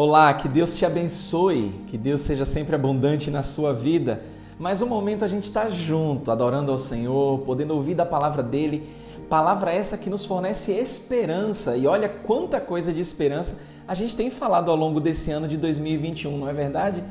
Olá, que Deus te abençoe, que Deus seja sempre abundante na sua vida. Mais um momento a gente está junto, adorando ao Senhor, podendo ouvir da palavra dEle, palavra essa que nos fornece esperança. E olha quanta coisa de esperança a gente tem falado ao longo desse ano de 2021, não é verdade?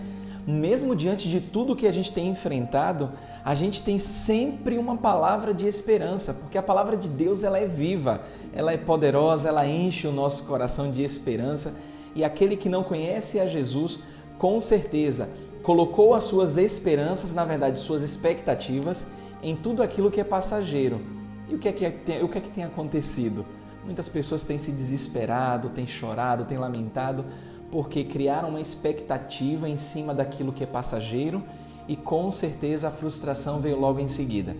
Mesmo diante de tudo que a gente tem enfrentado, a gente tem sempre uma palavra de esperança, porque a palavra de Deus ela é viva, ela é poderosa, ela enche o nosso coração de esperança. E aquele que não conhece a Jesus, com certeza, colocou as suas esperanças, na verdade, suas expectativas, em tudo aquilo que é passageiro. E o que é que tem acontecido? Muitas pessoas têm se desesperado, têm chorado, têm lamentado, porque criaram uma expectativa em cima daquilo que é passageiro e com certeza a frustração veio logo em seguida.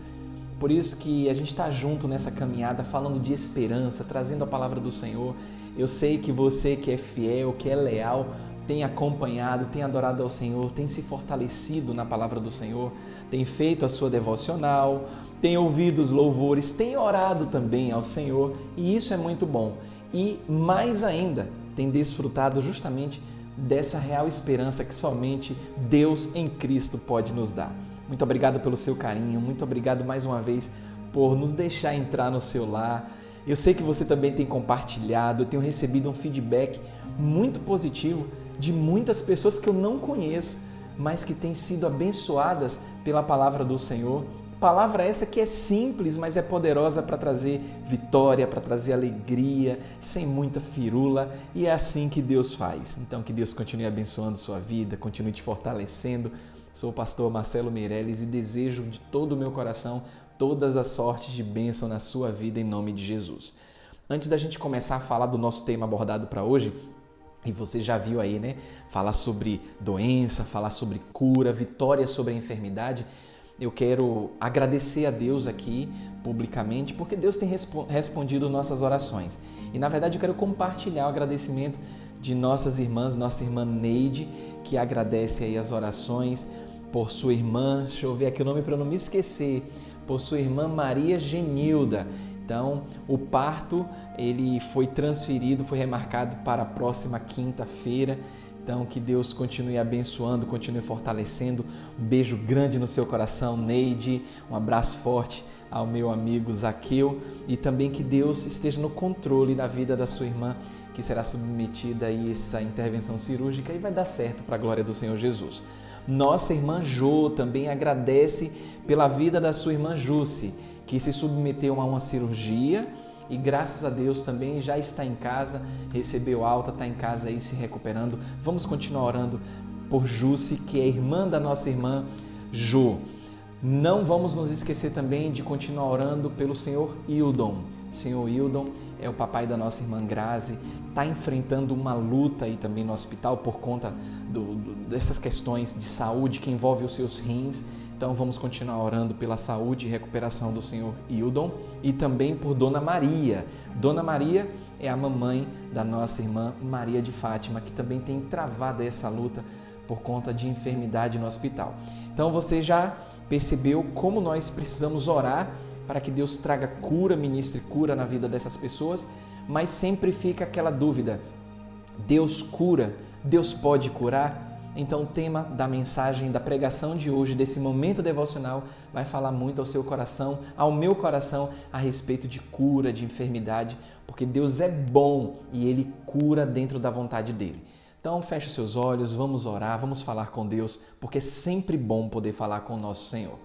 Por isso que a gente está junto nessa caminhada, falando de esperança, trazendo a palavra do Senhor. Eu sei que você que é fiel, que é leal, tem acompanhado, tem adorado ao Senhor, tem se fortalecido na palavra do Senhor, tem feito a sua devocional, tem ouvido os louvores, tem orado também ao Senhor e isso é muito bom. E mais ainda, tem desfrutado justamente dessa real esperança que somente Deus em Cristo pode nos dar. Muito obrigado pelo seu carinho, muito obrigado mais uma vez por nos deixar entrar no seu lar. Eu sei que você também tem compartilhado, eu tenho recebido um feedback muito positivo de muitas pessoas que eu não conheço, mas que têm sido abençoadas pela palavra do Senhor. Palavra essa que é simples, mas é poderosa para trazer vitória, para trazer alegria, sem muita firula, e é assim que Deus faz. Então que Deus continue abençoando sua vida, continue te fortalecendo. Sou o pastor Marcelo Meirelles e desejo de todo o meu coração todas as sortes de bênção na sua vida em nome de Jesus. Antes da gente começar a falar do nosso tema abordado para hoje, e você já viu aí, né? Falar sobre doença, falar sobre cura, vitória sobre a enfermidade. Eu quero agradecer a Deus aqui publicamente, porque Deus tem respondido nossas orações. E na verdade eu quero compartilhar o agradecimento de nossas irmãs, nossa irmã Neide, que agradece aí as orações por sua irmã, deixa eu ver aqui o nome para eu não me esquecer, por sua irmã Maria Genilda. Então, o parto, ele foi transferido, foi remarcado para a próxima quinta-feira. Então, que Deus continue abençoando, continue fortalecendo. Um beijo grande no seu coração, Neide. Um abraço forte ao meu amigo Zaqueu. E também que Deus esteja no controle da vida da sua irmã, que será submetida a essa intervenção cirúrgica e vai dar certo para a glória do Senhor Jesus. Nossa irmã Jo também agradece pela vida da sua irmã Jusce, que se submeteu a uma cirurgia e graças a Deus também já está em casa, recebeu alta, está em casa aí se recuperando. Vamos continuar orando por Jusce, que é irmã da nossa irmã Jo. Não vamos nos esquecer também de continuar orando pelo senhor Hildon. Senhor Hildon é o papai da nossa irmã Grazi, está enfrentando uma luta aí também no hospital por conta dessas questões de saúde que envolvem os seus rins. Então vamos continuar orando pela saúde e recuperação do senhor Hildon e também por Dona Maria. Dona Maria é a mamãe da nossa irmã Maria de Fátima, que também tem travado essa luta por conta de enfermidade no hospital. Então você já percebeu como nós precisamos orar para que Deus traga cura, ministre cura na vida dessas pessoas, mas sempre fica aquela dúvida: Deus cura? Deus pode curar? Então o tema da mensagem, da pregação de hoje, desse momento devocional, vai falar muito ao seu coração, ao meu coração, a respeito de cura, de enfermidade, porque Deus é bom e Ele cura dentro da vontade dEle. Então feche os seus olhos, vamos orar, vamos falar com Deus, porque é sempre bom poder falar com o nosso Senhor.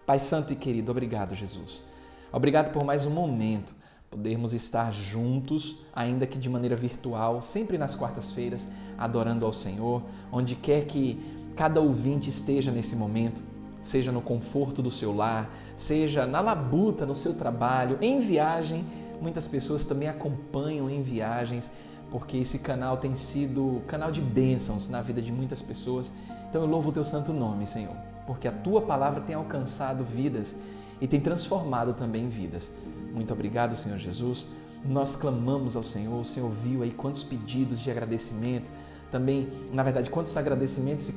Pai Santo e querido, obrigado, Jesus. Obrigado por mais um momento, podermos estar juntos, ainda que de maneira virtual, sempre nas quartas-feiras, adorando ao Senhor, onde quer que cada ouvinte esteja nesse momento, seja no conforto do seu lar, seja na labuta, no seu trabalho, em viagem. Muitas pessoas também acompanham em viagens, porque esse canal tem sido canal de bênçãos na vida de muitas pessoas. Então eu louvo o teu santo nome, Senhor, porque a tua palavra tem alcançado vidas e tem transformado também vidas. Muito obrigado, Senhor Jesus. Nós clamamos ao Senhor, o Senhor viu aí quantos pedidos de agradecimento, também, na verdade, quantos agradecimentos e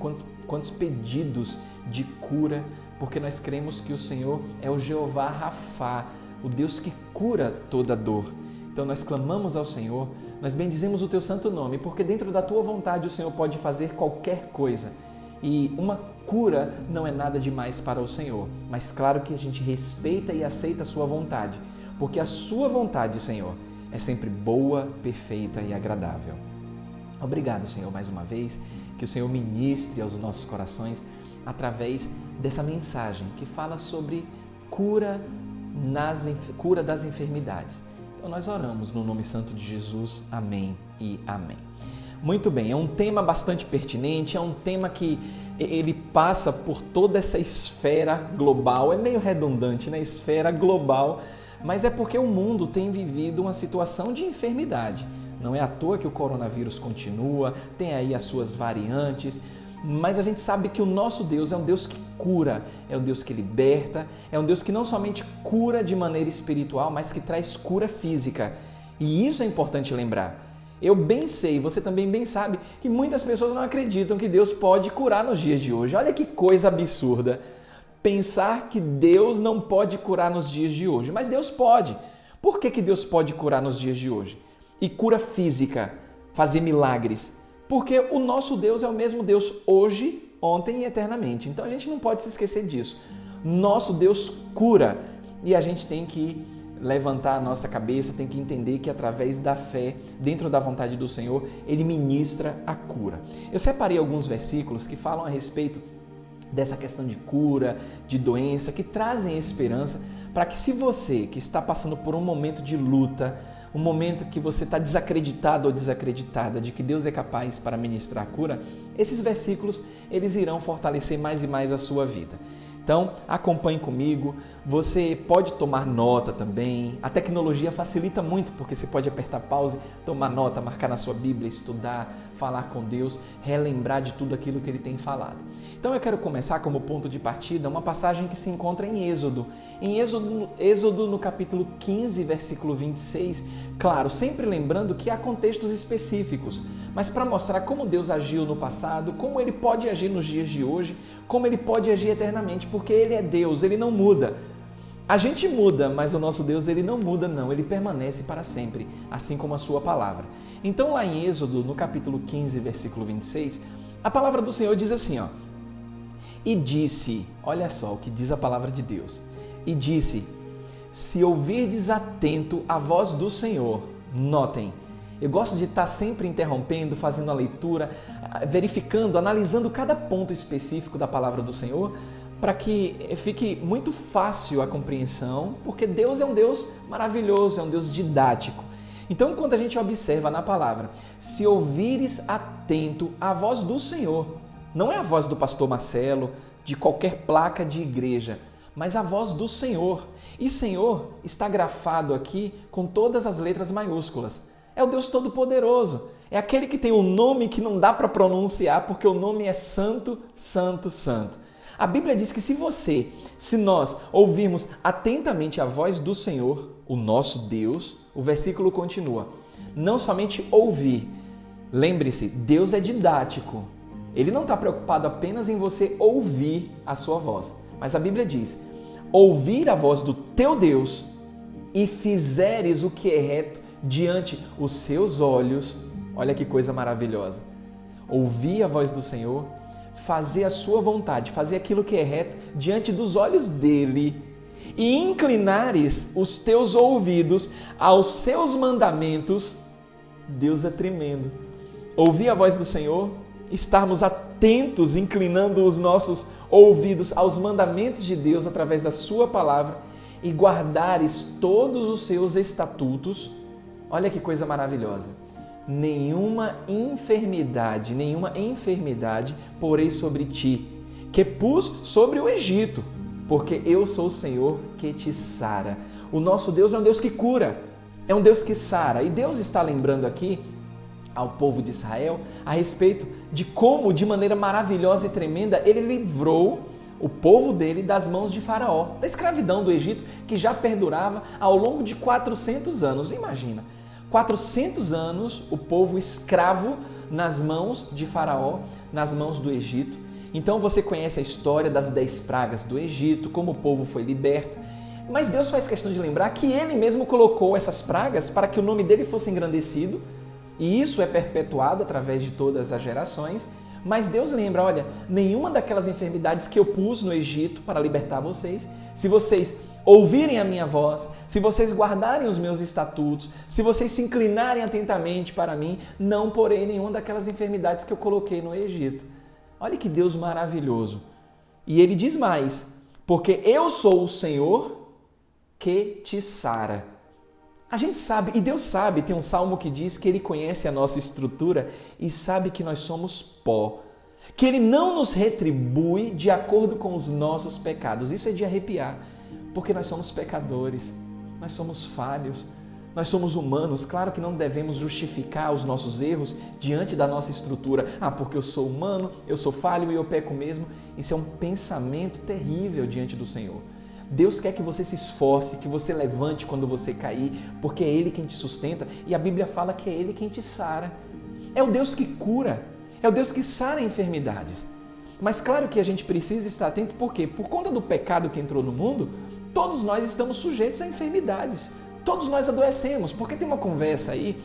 quantos pedidos de cura, porque nós cremos que o Senhor é o Jeová Rafá, o Deus que cura toda dor. Então nós clamamos ao Senhor, Nós bendizemos o teu santo nome, porque dentro da tua vontade o Senhor pode fazer qualquer coisa. E uma cura não é nada demais para o Senhor. Mas claro que a gente respeita e aceita a sua vontade, porque a sua vontade, Senhor, é sempre boa, perfeita e agradável. Obrigado, Senhor, mais uma vez, que o Senhor ministre aos nossos corações através dessa mensagem que fala sobre cura das enfermidades. Então nós oramos no nome santo de Jesus. Amém e amém. Muito bem, é um tema bastante pertinente, é um tema que ele passa por toda essa esfera global, é meio redundante, né? Esfera global, mas é porque o mundo tem vivido uma situação de enfermidade. Não é à toa que o coronavírus continua, tem aí as suas variantes, mas a gente sabe que o nosso Deus é um Deus que cura, é um Deus que liberta, é um Deus que não somente cura de maneira espiritual, mas que traz cura física. E isso é importante lembrar. Eu bem sei, você também bem sabe, que muitas pessoas não acreditam que Deus pode curar nos dias de hoje. Olha que coisa absurda pensar que Deus não pode curar nos dias de hoje. Mas Deus pode. Por que Deus pode curar nos dias de hoje? E cura física, fazer milagres. Porque o nosso Deus é o mesmo Deus hoje, ontem e eternamente. Então a gente não pode se esquecer disso. Nosso Deus cura e a gente tem que levantar a nossa cabeça, tem que entender que através da fé, dentro da vontade do Senhor, Ele ministra a cura. Eu separei alguns versículos que falam a respeito dessa questão de cura, de doença, que trazem esperança para que se você que está passando por um momento de luta, um momento que você está desacreditado ou desacreditada de que Deus é capaz para ministrar a cura, esses versículos eles irão fortalecer mais e mais a sua vida. Então, acompanhe comigo, você pode tomar nota também, a tecnologia facilita muito porque você pode apertar pause, tomar nota, marcar na sua Bíblia, estudar, falar com Deus, relembrar de tudo aquilo que Ele tem falado. Então eu quero começar como ponto de partida uma passagem que se encontra em Êxodo no capítulo 15, versículo 26, claro, sempre lembrando que há contextos específicos, mas para mostrar como Deus agiu no passado, como Ele pode agir nos dias de hoje, como Ele pode agir eternamente, porque Ele é Deus, Ele não muda. A gente muda, mas o nosso Deus Ele não muda não, Ele permanece para sempre, assim como a sua palavra. Então lá em Êxodo, no capítulo 15, versículo 26, a palavra do Senhor diz assim, ó, e disse, olha só o que diz a palavra de Deus, e disse, se ouvirdes atento a voz do Senhor, notem, eu gosto de estar sempre interrompendo, fazendo a leitura, verificando, analisando cada ponto específico da palavra do Senhor, para que fique muito fácil a compreensão, porque Deus é um Deus maravilhoso, é um Deus didático. Então, quando a gente observa na palavra, se ouvires atento à voz do Senhor, não é a voz do pastor Marcelo, de qualquer placa de igreja, mas a voz do Senhor. E Senhor está grafado aqui com todas as letras maiúsculas. É o Deus Todo-Poderoso. É aquele que tem um nome que não dá para pronunciar, porque o nome é Santo, Santo, Santo. A Bíblia diz que se nós ouvirmos atentamente a voz do Senhor, o nosso Deus, o versículo continua, não somente ouvir, lembre-se, Deus é didático. Ele não está preocupado apenas em você ouvir a sua voz, mas a Bíblia diz, ouvir a voz do teu Deus e fizeres o que é reto diante os seus olhos, olha que coisa maravilhosa, ouvir a voz do Senhor, fazer a sua vontade, fazer aquilo que é reto diante dos olhos dele e inclinares os teus ouvidos aos seus mandamentos, Deus é tremendo. Ouvir a voz do Senhor, estarmos atentos, inclinando os nossos ouvidos aos mandamentos de Deus através da sua palavra e guardares todos os seus estatutos, olha que coisa maravilhosa. Nenhuma enfermidade porei sobre ti, que pus sobre o Egito, porque eu sou o Senhor que te sara. O nosso Deus é um Deus que cura, é um Deus que sara. E Deus está lembrando aqui ao povo de Israel a respeito de como, de maneira maravilhosa e tremenda, Ele livrou o povo dele das mãos de Faraó, da escravidão do Egito, que já perdurava ao longo de 400 anos. Imagina! 400 anos o povo escravo nas mãos de Faraó, nas mãos do Egito. Então você conhece a história das 10 pragas do Egito, como o povo foi liberto. Mas Deus faz questão de lembrar que Ele mesmo colocou essas pragas para que o nome dele fosse engrandecido, E isso é perpetuado através de todas as gerações, mas Deus lembra, olha, nenhuma daquelas enfermidades que eu pus no Egito para libertar vocês, se vocês ouvirem a minha voz, se vocês guardarem os meus estatutos, se vocês se inclinarem atentamente para mim, não porei nenhuma daquelas enfermidades que eu coloquei no Egito. Olha que Deus maravilhoso. E ele diz mais, porque eu sou o Senhor que te sara. A gente sabe, e Deus sabe, tem um salmo que diz que Ele conhece a nossa estrutura e sabe que nós somos pó, que Ele não nos retribui de acordo com os nossos pecados. Isso é de arrepiar, porque nós somos pecadores, nós somos falhos, nós somos humanos. Claro que não devemos justificar os nossos erros diante da nossa estrutura. Porque eu sou humano, eu sou falho e eu peco mesmo. Isso é um pensamento terrível diante do Senhor. Deus quer que você se esforce, que você levante quando você cair, porque é Ele quem te sustenta e a Bíblia fala que é Ele quem te sara. É o Deus que cura, é o Deus que sara enfermidades. Mas claro que a gente precisa estar atento, por quê? Por conta do pecado que entrou no mundo, todos nós estamos sujeitos a enfermidades, todos nós adoecemos, porque tem uma conversa aí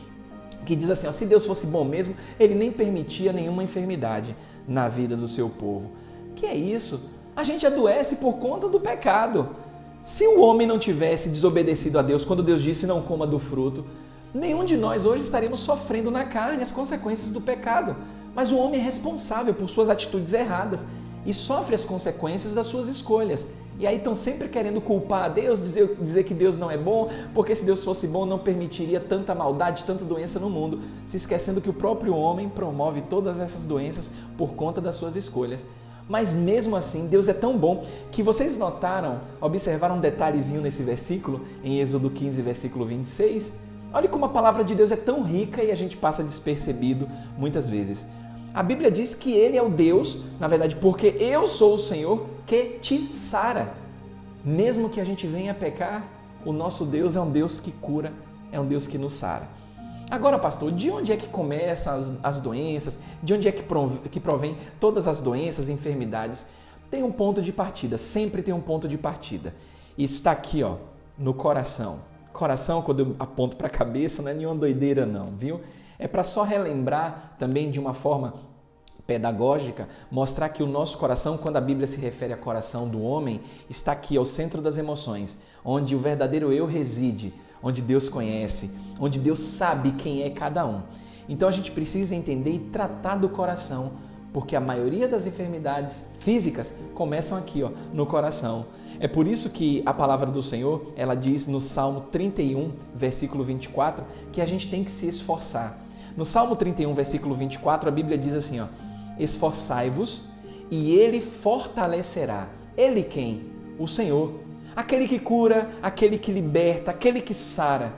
que diz assim, se Deus fosse bom mesmo, Ele nem permitia nenhuma enfermidade na vida do seu povo. Que é isso? A gente adoece por conta do pecado. Se o homem não tivesse desobedecido a Deus quando Deus disse não coma do fruto, nenhum de nós hoje estaríamos sofrendo na carne as consequências do pecado. Mas o homem é responsável por suas atitudes erradas e sofre as consequências das suas escolhas. E aí estão sempre querendo culpar a Deus, dizer que Deus não é bom, porque se Deus fosse bom não permitiria tanta maldade, tanta doença no mundo, se esquecendo que o próprio homem promove todas essas doenças por conta das suas escolhas. Mas mesmo assim, Deus é tão bom que vocês observaram um detalhezinho nesse versículo, em Êxodo 15, versículo 26? Olha como a palavra de Deus é tão rica e a gente passa despercebido muitas vezes. A Bíblia diz que Ele é o Deus, na verdade, porque eu sou o Senhor que te sara. Mesmo que a gente venha pecar, o nosso Deus é um Deus que cura, é um Deus que nos sara. Agora, pastor, de onde é que começam as doenças? De onde é que provém todas as doenças e enfermidades? Tem um ponto de partida, sempre tem um ponto de partida. E está aqui, no coração. Coração, quando eu aponto para a cabeça, não é nenhuma doideira não, viu? É para só relembrar também de uma forma pedagógica, mostrar que o nosso coração, quando a Bíblia se refere ao coração do homem, está aqui ao centro das emoções, onde o verdadeiro eu reside, onde Deus conhece, onde Deus sabe quem é cada um. Então a gente precisa entender e tratar do coração, porque a maioria das enfermidades físicas começam aqui, no coração. É por isso que a palavra do Senhor, ela diz no Salmo 31, versículo 24, que a gente tem que se esforçar. No Salmo 31, versículo 24, a Bíblia diz assim, esforçai-vos e Ele fortalecerá. Ele quem? O Senhor. Aquele que cura, aquele que liberta, aquele que sara.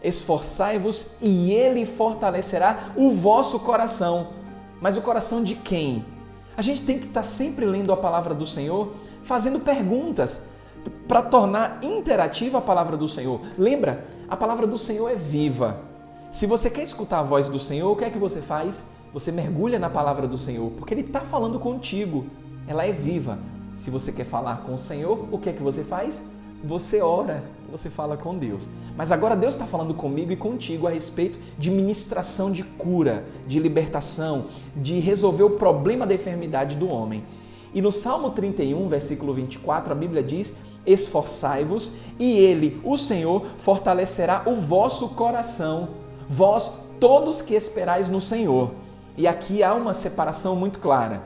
Esforçai-vos e Ele fortalecerá o vosso coração. Mas o coração de quem? A gente tem que estar sempre lendo a palavra do Senhor, fazendo perguntas para tornar interativa a palavra do Senhor. Lembra? A palavra do Senhor é viva. Se você quer escutar a voz do Senhor, o que é que você faz? Você mergulha na palavra do Senhor, porque Ele está falando contigo. Ela é viva. Se você quer falar com o Senhor, o que é que você faz? Você ora, você fala com Deus. Mas agora Deus está falando comigo e contigo a respeito de ministração de cura, de libertação, de resolver o problema da enfermidade do homem. E no Salmo 31, versículo 24, a Bíblia diz, esforçai-vos e Ele, o Senhor, fortalecerá o vosso coração, vós todos que esperais no Senhor. E aqui há uma separação muito clara.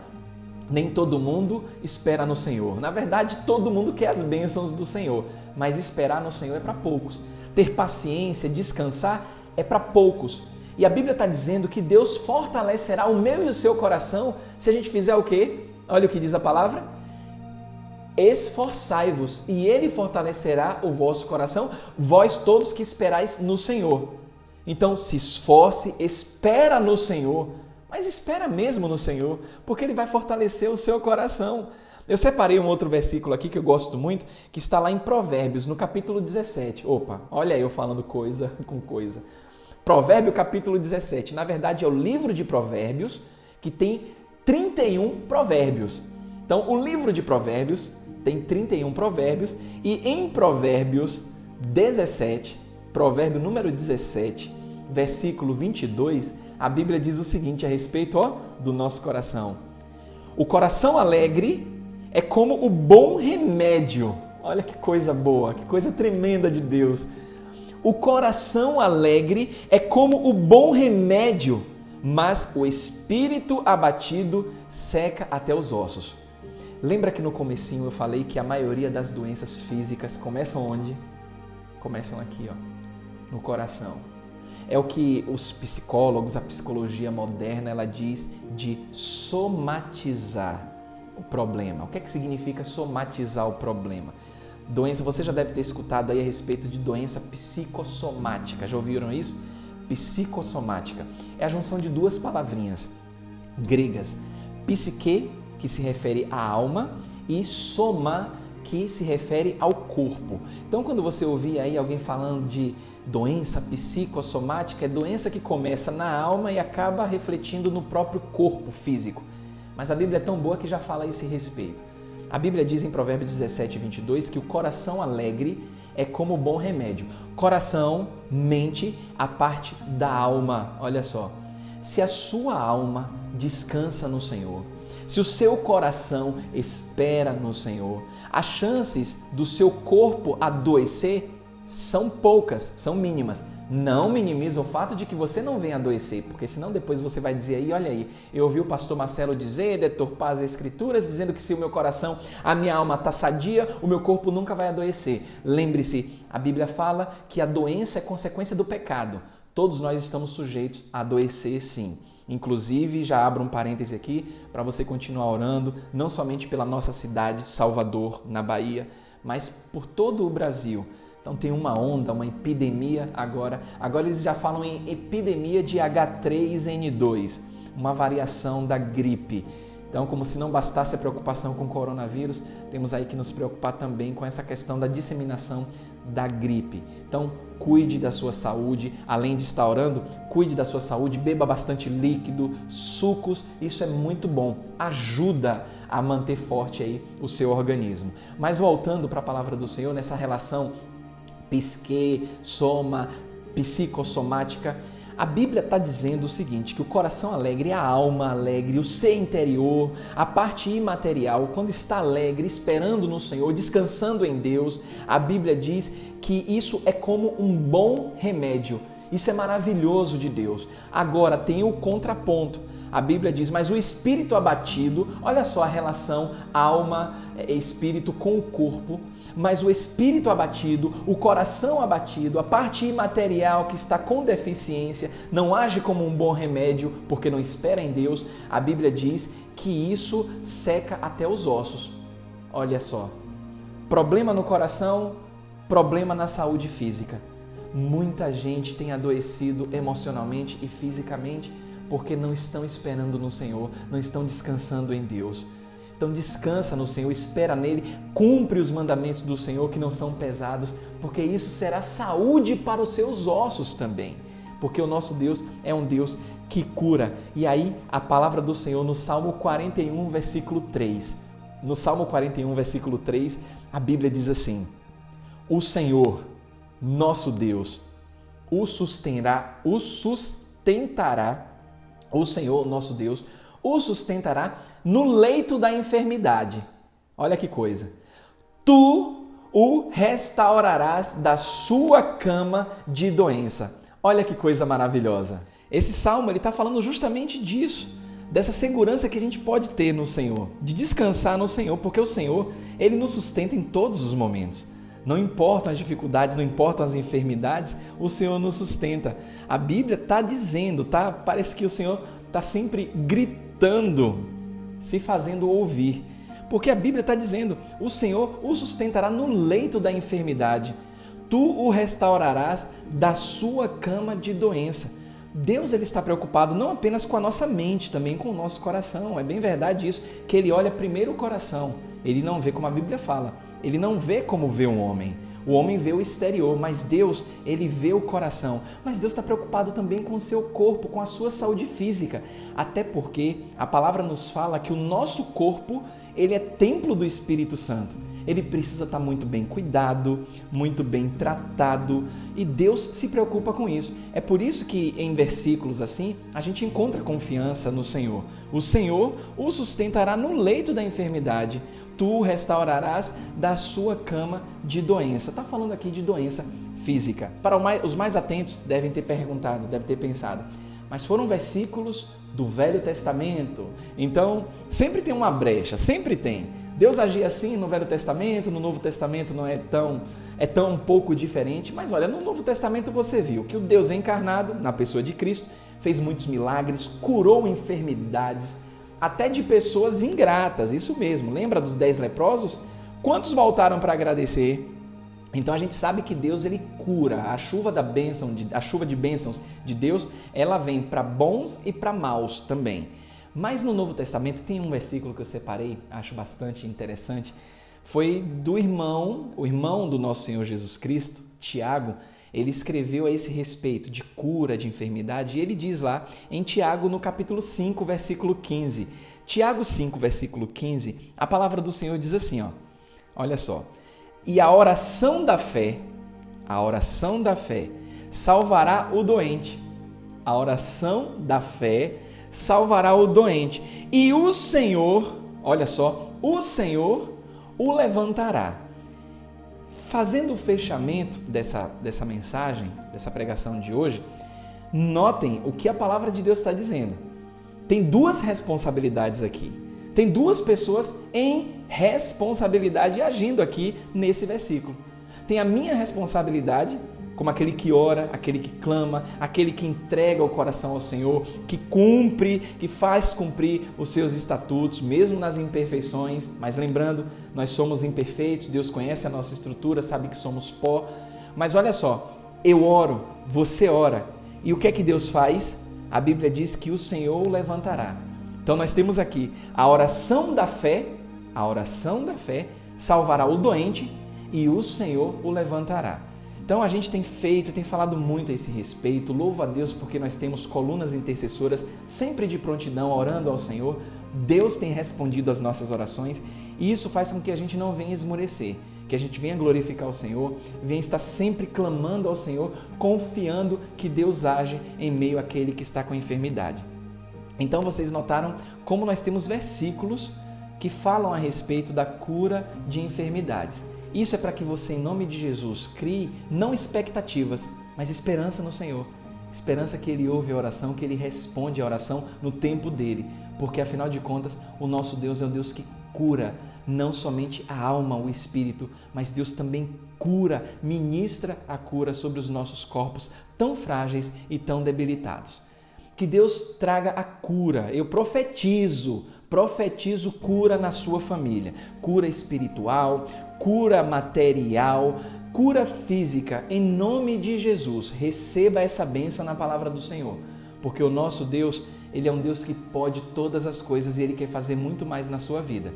Nem todo mundo espera no Senhor. Na verdade, todo mundo quer as bênçãos do Senhor, mas esperar no Senhor é para poucos. Ter paciência, descansar é para poucos. E a Bíblia está dizendo que Deus fortalecerá o meu e o seu coração se a gente fizer o quê? Olha o que diz a palavra. Esforçai-vos e Ele fortalecerá o vosso coração, vós todos que esperais no Senhor. Então, se esforce, espera no Senhor. Mas espera mesmo no Senhor, porque Ele vai fortalecer o seu coração. Eu separei um outro versículo aqui que eu gosto muito, que está lá em Provérbios, no capítulo 17. Opa, olha eu falando coisa com coisa. Provérbio capítulo 17. Na verdade, é o livro de Provérbios, que tem 31 provérbios. Então, o livro de Provérbios tem 31 provérbios e em Provérbios 17, provérbio número 17, versículo 22, a Bíblia diz o seguinte a respeito do nosso coração. O coração alegre é como o bom remédio. Olha que coisa boa, que coisa tremenda de Deus. O coração alegre é como o bom remédio, mas o espírito abatido seca até os ossos. Lembra que no comecinho eu falei que a maioria das doenças físicas começam onde? Começam aqui, no coração. É o que os psicólogos, a psicologia moderna, ela diz de somatizar o problema. O que é que significa somatizar o problema? Doença, você já deve ter escutado aí a respeito de doença psicossomática. Já ouviram isso? Psicossomática. É a junção de duas palavrinhas gregas. Psique, que se refere à alma, e soma, que se refere ao corpo. Então, quando você ouvir aí alguém falando de doença psicossomática, é doença que começa na alma e acaba refletindo no próprio corpo físico. Mas a Bíblia é tão boa que já fala a esse respeito. A Bíblia diz em Provérbios 17, 22 que o coração alegre é como bom remédio. Coração, mente, a parte da alma. Olha só, se a sua alma descansa no Senhor, se o seu coração espera no Senhor, as chances do seu corpo adoecer são poucas, são mínimas. Não minimiza o fato de que você não venha adoecer, porque senão depois você vai dizer aí, olha aí, eu ouvi o pastor Marcelo dizer, deturpar as escrituras, dizendo que se o meu coração, a minha alma está sadia, o meu corpo nunca vai adoecer. Lembre-se, a Bíblia fala que a doença é consequência do pecado. Todos nós estamos sujeitos a adoecer, sim. Inclusive, já abro um parêntese aqui para você continuar orando, não somente pela nossa cidade, Salvador, na Bahia, mas por todo o Brasil. Então tem uma onda, uma epidemia agora. Agora eles já falam em epidemia de H3N2, uma variação da gripe. Então, como se não bastasse a preocupação com o coronavírus, temos aí que nos preocupar também com essa questão da disseminação da gripe. Então, cuide da sua saúde, além de estar orando, cuide da sua saúde, beba bastante líquido, sucos, isso é muito bom, ajuda a manter forte aí o seu organismo. Mas voltando para a palavra do Senhor, nessa relação psique, soma, psicossomática, a Bíblia está dizendo o seguinte, que o coração alegre, a alma alegre, o ser interior, a parte imaterial, quando está alegre, esperando no Senhor, descansando em Deus, a Bíblia diz que isso é como um bom remédio. Isso é maravilhoso de Deus. Agora tem o contraponto. A Bíblia diz, mas o espírito abatido, olha só a relação alma, espírito com o corpo, mas o espírito abatido, o coração abatido, a parte imaterial que está com deficiência, não age como um bom remédio porque não espera em Deus. A Bíblia diz que isso seca até os ossos. Olha só, problema no coração, problema na saúde física. Muita gente tem adoecido emocionalmente e fisicamente porque não estão esperando no Senhor, não estão descansando em Deus. Então descansa no Senhor, espera nele, cumpre os mandamentos do Senhor que não são pesados, porque isso será saúde para os seus ossos também. Porque o nosso Deus é um Deus que cura. E aí a palavra do Senhor no Salmo 41, versículo 3. No Salmo 41, versículo 3, a Bíblia diz assim: o Senhor, nosso Deus, o Senhor, nosso Deus, o sustentará no leito da enfermidade. Olha que coisa. Tu o restaurarás da sua cama de doença. Olha que coisa maravilhosa. Esse salmo está falando justamente disso, dessa segurança que a gente pode ter no Senhor, de descansar no Senhor, porque o Senhor, Ele nos sustenta em todos os momentos. Não importam as dificuldades, não importam as enfermidades, o Senhor nos sustenta. A Bíblia está dizendo, parece que o Senhor está sempre gritando, se fazendo ouvir. Porque a Bíblia está dizendo, o Senhor o sustentará no leito da enfermidade. Tu o restaurarás da sua cama de doença. Deus ele está preocupado não apenas com a nossa mente, também com o nosso coração. É bem verdade isso, que Ele olha primeiro o coração. Ele não vê como a Bíblia fala. Ele não vê como vê um homem. O homem vê o exterior, mas Deus, Ele vê o coração. Mas Deus está preocupado também com o seu corpo, com a sua saúde física. Até porque a palavra nos fala que o nosso corpo, ele é templo do Espírito Santo. Ele precisa estar muito bem cuidado, muito bem tratado, e Deus se preocupa com isso. É por isso que em versículos assim a gente encontra confiança no Senhor. O Senhor o sustentará no leito da enfermidade, tu o restaurarás da sua cama de doença. Está falando aqui de doença física. Para os mais atentos devem ter perguntado, devem ter pensado, mas foram versículos do Velho Testamento, então sempre tem uma brecha, sempre tem. Deus agia assim no Velho Testamento, no Novo Testamento não é tão um pouco diferente, mas olha, no Novo Testamento você viu que o Deus encarnado, na pessoa de Cristo, fez muitos milagres, curou enfermidades, até de pessoas ingratas, isso mesmo, lembra dos 10 leprosos? Quantos voltaram para agradecer? Então a gente sabe que Deus ele cura, a chuva de bênçãos de Deus, ela vem para bons e para maus também. Mas no Novo Testamento tem um versículo que eu separei, acho bastante interessante, foi do o irmão do nosso Senhor Jesus Cristo, Tiago. Ele escreveu a esse respeito de cura, de enfermidade, e ele diz lá em Tiago, no capítulo 5, versículo 15. Tiago 5, versículo 15, a palavra do Senhor diz assim, olha só, e a oração da fé salvará o doente. A oração da fé salvará o doente. E o Senhor, olha só, o Senhor o levantará. Fazendo o fechamento dessa mensagem, dessa pregação de hoje, notem o que a palavra de Deus está dizendo. Tem duas responsabilidades aqui. Tem duas pessoas em responsabilidade agindo aqui nesse versículo. Tem a minha responsabilidade, como aquele que ora, aquele que clama, aquele que entrega o coração ao Senhor, que cumpre, que faz cumprir os seus estatutos, mesmo nas imperfeições. Mas lembrando, nós somos imperfeitos, Deus conhece a nossa estrutura, sabe que somos pó. Mas olha só, eu oro, você ora, e o que é que Deus faz? A Bíblia diz que o Senhor o levantará. Então nós temos aqui a oração da fé salvará o doente e o Senhor o levantará. Então a gente tem falado muito a esse respeito, louvo a Deus porque nós temos colunas intercessoras sempre de prontidão, orando ao Senhor. Deus tem respondido às nossas orações e isso faz com que a gente não venha esmorecer, que a gente venha glorificar o Senhor, venha estar sempre clamando ao Senhor, confiando que Deus age em meio àquele que está com enfermidade. Então vocês notaram como nós temos versículos que falam a respeito da cura de enfermidades. Isso é para que você, em nome de Jesus, crie não expectativas, mas esperança no Senhor. Esperança que Ele ouve a oração, que Ele responde a oração no tempo dEle. Porque, afinal de contas, o nosso Deus é um Deus que cura não somente a alma, o espírito, mas Deus também cura, ministra a cura sobre os nossos corpos tão frágeis e tão debilitados. Que Deus traga a cura. Eu profetizo cura na sua família, cura espiritual, cura material, cura física, em nome de Jesus. Receba essa bênção na palavra do Senhor, porque o nosso Deus, Ele é um Deus que pode todas as coisas e Ele quer fazer muito mais na sua vida.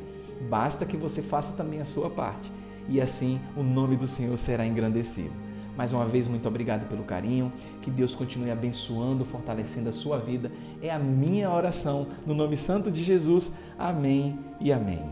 Basta que você faça também a sua parte e assim o nome do Senhor será engrandecido. Mais uma vez, muito obrigado pelo carinho, que Deus continue abençoando, fortalecendo a sua vida. É a minha oração, no nome santo de Jesus. Amém e amém.